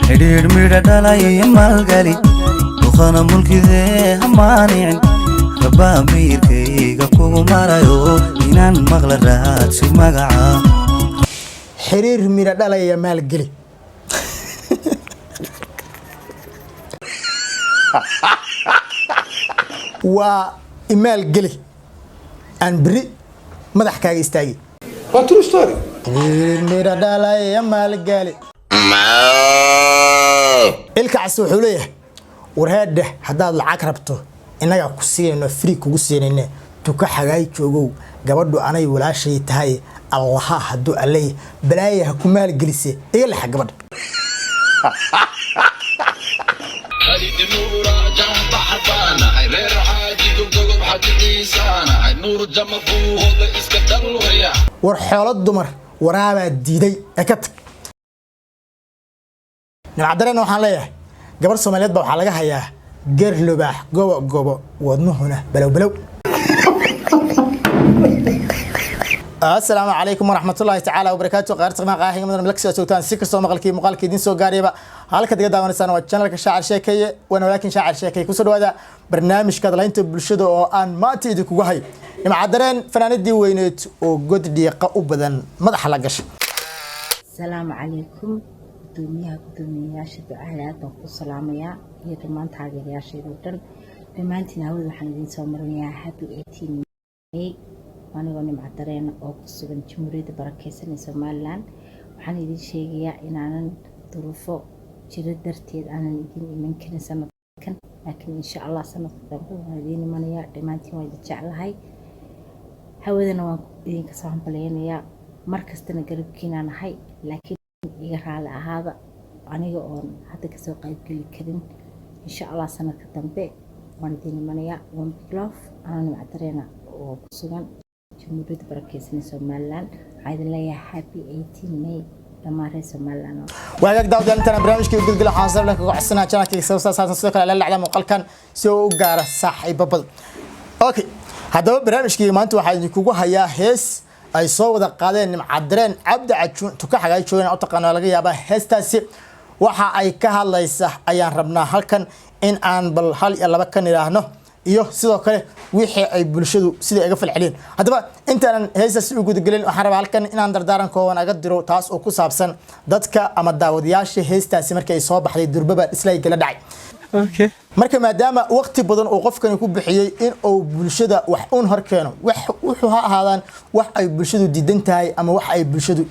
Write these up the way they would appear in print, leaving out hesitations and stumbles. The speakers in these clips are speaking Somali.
حرير ميرا دالاي مالغالي وخانا ملكي ذي همانين ربا ميركيغا كوغو مارايو إنان مغلرات سي مغعا حرير ميرا دالاي مالغالي وإيميل قلي أن بري مدح كاي استاجي واترو ستوري ميرا دالاي مال قالي الكعس وحوليه ورهاده حداد العاق ربطو إنك كسينو فري كوسينينه توكا حغاي جوجو gabadhu anay walaashay tahay Allah haduu alay balaayaha ku maal gelisay iga la gabadha war xoolo dumar waraaba diiday ekad nacdarana waxaan leeyahay gabar Soomaaliyeed baa waxa laga hayaa geer lubaax gobo wadnuhuna balow السلام عليكم ورحمة الله تعالى وبركاته قارت ما قاهي من الملك سوتان سكر سو مقلكي مقالكي دين سو غاريبا halka diga daawanaysan waa channelka shaacir sheekay wana laakiin shaacir sheekay ku soo dhawaada barnaamijka dalaynta bulshada oo aan maanta idinku hay nimcadareen fanaanadii weyneed oo god dhiiqa u badan madax la gashay السلام عليكم gudoomiyaasha ducaalaad ku salaamaya iyo dhammaan taageerayaasheeda dhan dhammaantiin hawada waxaan idin soo marinayaa happy 18 May anigoo nimcadareen oo ku sugan Jamhuuriyadda Barakeysan ee Soomaaliland waxaan idin sheegayaa inaanan duruufo jira darteed aanan idin iman karin sanadkan laakiin insha Allah sanadka dambe waan idin imanayaa dhammaantiin waan jeclahay hawadana waan idinka soo hambaleynayaa markastana garabkiina nahay laakiin iga raali ahaada aniga oo hadda ka soo qayb gali karin insha Allah sanadka dambe waan idin imanayaa one big love aan nimcadareen oo ku sugan Jamhuuriyadda Barakeysan ee Soomaaliland waxaan leeyahay happy 18 May dhammaan Soomaaliland waagaag daawada intana barnaamijka gudgala xaasar la kaga codsanaa channelka sababta sidoo kale la lacala qalkan si uu gaaro saaxiibo badan okay hadaba barnaamijkii maanta waxaan idinku hayaa hees ay soo wada qaadeen nimcadareen cabdi cajuun tuka xagaay joogeen oo taqaano laga yaabaa heestaasi waxa ay ka hadlaysaa ayaan rabnaa halkan in aan bal hal iyo laba kan iraahno iyo sidoo kale wixii ay bulshadu sida iga falcelin hadaba intaan heesaas u gudgalin waxaan rabaa halkan inaan dardaaran kooban aga diro taas oo ku saabsan dadka ama daawadayaasha heestaasi markay soo baxday durbaba dislike la dhacay okay marka maadaama waqti badan oo qofkan ku bixiyay in uu bulshada wax uun hor keeno wuxuu ha ahaadaan wax ay bulshadu diidan tahay ama wax ay bulshadu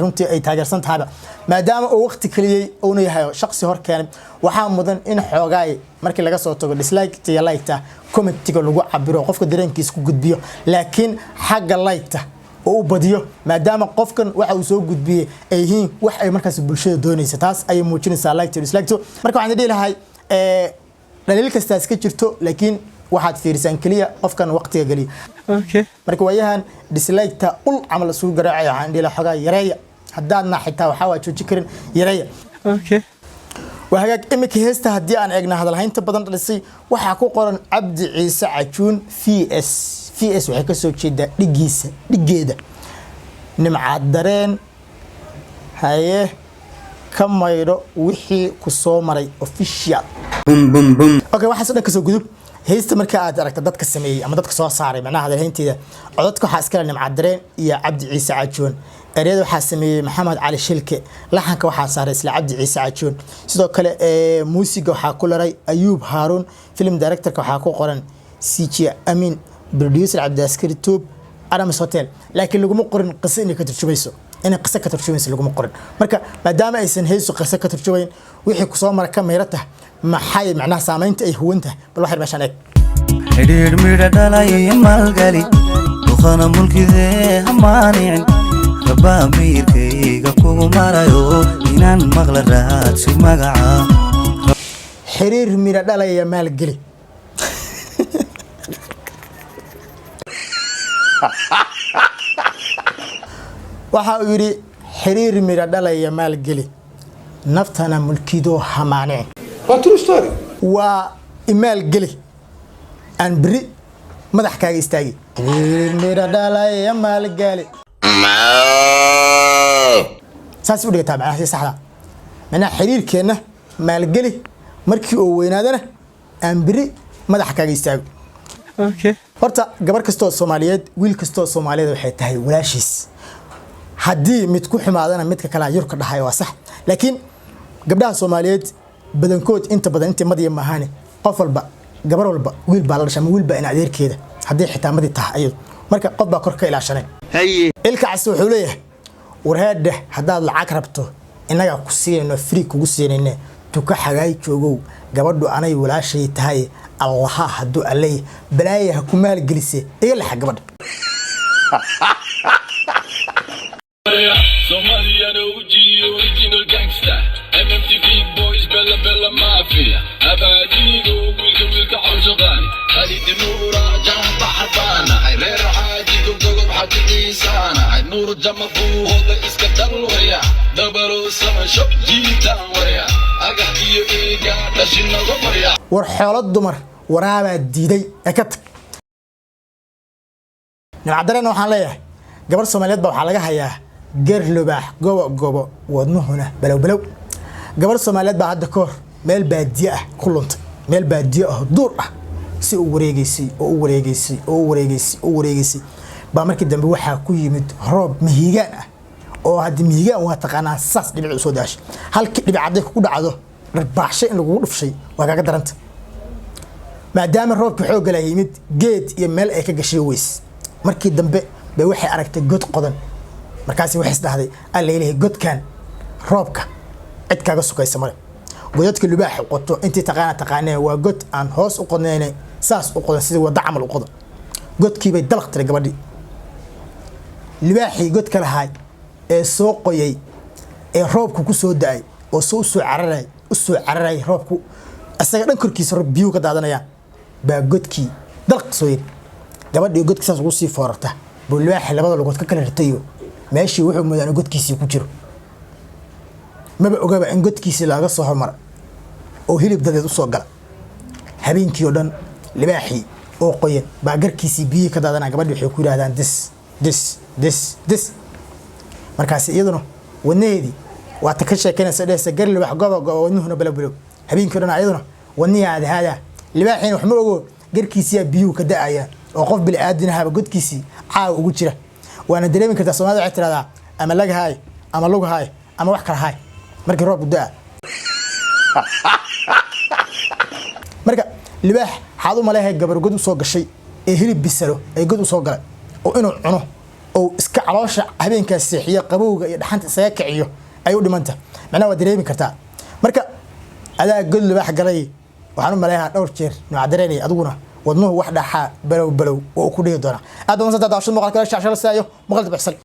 runtii ay taageersan tahay maadaama uu waqti kaliyay oo yahay shakhsi hor keenay waxa mudan in xoogaay markii laga soo tago dislike iyo like commentiga lagu cabiro qofka dareenkiisa ku gudbiyo laakiin xagga like oo badiyo maadaama qofkan waxa uu soo gudbiyay ay yihiin wax ay markaas bulshada doonaysa taas ay muujinaysaa like dislike marka waxaan dilahay daliil kasta iska jirto laakiin waxaad fiirsan kaliya qofkan waqtiga galiya okay marka wayahan dislike ta ul amal soo garaacay aan dhila xogaa yareeya haddaadna xitaa waxa waa jooji karin yareeya okay وهاجك إمك هسته هدي أنا أجنى هذا الحين تبدأ تلصي وحكوا قرن عبد عيسى عجون في اس وحكي سوتش ده لجيسة نمعدرين هاي كم ما يرو وحي كسومري official بوم أوكي واحد صدق كسو جذب هيست مركات أركت ضدك السمية أما ضدك سوا صاري معناها هذا الحين تيجا عددك حاسكلا نمعدرين يا عبد عيسى عجون أريد وحاسمي محمد علي شلكي لحنك وحاسار إسلا عبد عيسى عجون سيدو كلا موسيقى وحاكو لراي أيوب هارون فيلم دايركتر وحاكو قرن سيتي أمين بروديوسر عبد العسكري توب أرامس هوتيل لكن لقو مقرن قصة إني كترشبيسو إني قصة كترشبيسو لقو مقرن مركا مادام أيسن هيسو قصة كترشبين ويحي كسوا مركا ميرته ما حي معناه سامينت أي هو أنت بالواحد باشان إيك حرير ميرا دالاي مالغالي وخانا ملكي ذي همانين ربا ميركيغا كوغو مارايو إنان مغلرات سي مغعا حرير ميرا دالاي مالغالي waxa uu yiri xiriir mira dhalaya maal gali naftana mulkido hamaaneen واترو ستوري waa email gali aan bari madax kaaga istaagi mira dhalay maalgali saas u dhigtaa macnaha si saxda macnaha xiriirkeena maalgali markii uu weynaadana aan biri madax kaaga istaago Okay. horta gabar kastoo Soomaaliyeed wiil kastoo Soomaaliyeed waxay tahay walaashiis haddii mid ku xumaadana midka kale yurka dhahay waa sax laakiin gabdhaha Soomaaliyeed badankood inta badan inta madiya maahane qof walba gabar walba wiil baa la dhashay wiil baa in adeerkeeda haddii xitaa madi tahay ayadu marka qof baa kor ka ilaashanay Haye. ilkaas wuxuu leeyahay warhaada haddaad lacag rabto inaga ku siinayno free kugu siinayno tuka xagaay joogow gabadhu anay walaashay tahay allaha hadduu alay balaayaha ku maal gelisay iga laxa gabadha Somalia OG original gangster MMTV boys Bella Bella Mafia أبادينو ويلك عوشغاني خالد نورا جنب حبانا غير حاجي قلقب حاجي عيسانا نور الجمع فوق هذا إسكتر ويا دبرو سما شب جيتان ويا أقحكي إيجا لشنا غبريا war xoolo dumar waraabaa diiday ee ka tag nacdarana waxaan leeyahay gabar Soomaaliyeed baa waxa laga hayaa geer lubaax gobo wadnuhuna balow gabar Soomaaliyeed baa hadda koor meel baadiye ah ku luntay meel baadiye ah duur ah si uu wareegaysay baa markii dambe waxa ku yimid roob mihigaan ah oo hadii mihigaan waa taqaanaa saas dhibic u soo daashay halkii dhibic caday ku dhacdo dharbaaxshay in lagu dhufshay waa kaga daranta maadaama roobku xoog la yimid geed iyo meel ay ka gashay weys markii dambe bay waxay aragtay god qodan markaas waxay isdhaahday alla ilaahay godkan roobka cid kaaga sugaysa mare godadka lubaax qoto intii taqaanay waa god aan hoos u qodnaynay saas u qodan sidii wada camal u qodan godkii bay dalqtay gabadhii lubaaxii god kala haay ee soo qoyay ee roobku ku soo daay oo soo cararay roobku asaga dhan korkiisa roob biyo ka daadanayaan baa godkii dalq soo yiri gabadhii godkiisaas ugu sii foorarta buu lubaaxii labada lugood ka kala ritayo meeshii wuxuu moodaan godkiisii ku jiro maba ogaba in godkiisii laga soo hormar oo hilib dadeed u soo gala habeenkii oo dhan lubaaxii oo qoyan baa garkiisii biyo ka daadanaa gabadhii waxay ku yiraahdaan dis markaas iyaduna wadnaheedii waa ta ka sheekanaysa dheesa gar lubaax gobo wadnuhuna balow habeenkii oo dhan ayaduna wadniyaada hada lubaaxiina wax ma ogo garkiisii biyo ka daaya oo qof bil aadinaha godkiisii caaw ugu jira waana dareemi kartaa Soomaalida waxay tiraahdaa ama lagahay ama lugahay ama wax kala hay markii roob daa marka libaax xaadu ma leeyahay gabar god u soo gashay ee hilib bisalo ay god u soo galay oo inuu cuno oo iska caloosha habeenka seexiyo qabowga iyo dhaxanta isaga kiciyo ay u dhimanta macnaha waa dareemi kartaa marka adaa god libaax galay waxaan u maleeyahay dhowr jeer nooc dareynay adiguna wadnuhu wax dhaxa balow oo ku dhihi doona aad ma santa daawasho muuqaalka shacshal saayo muuqaalka bixsan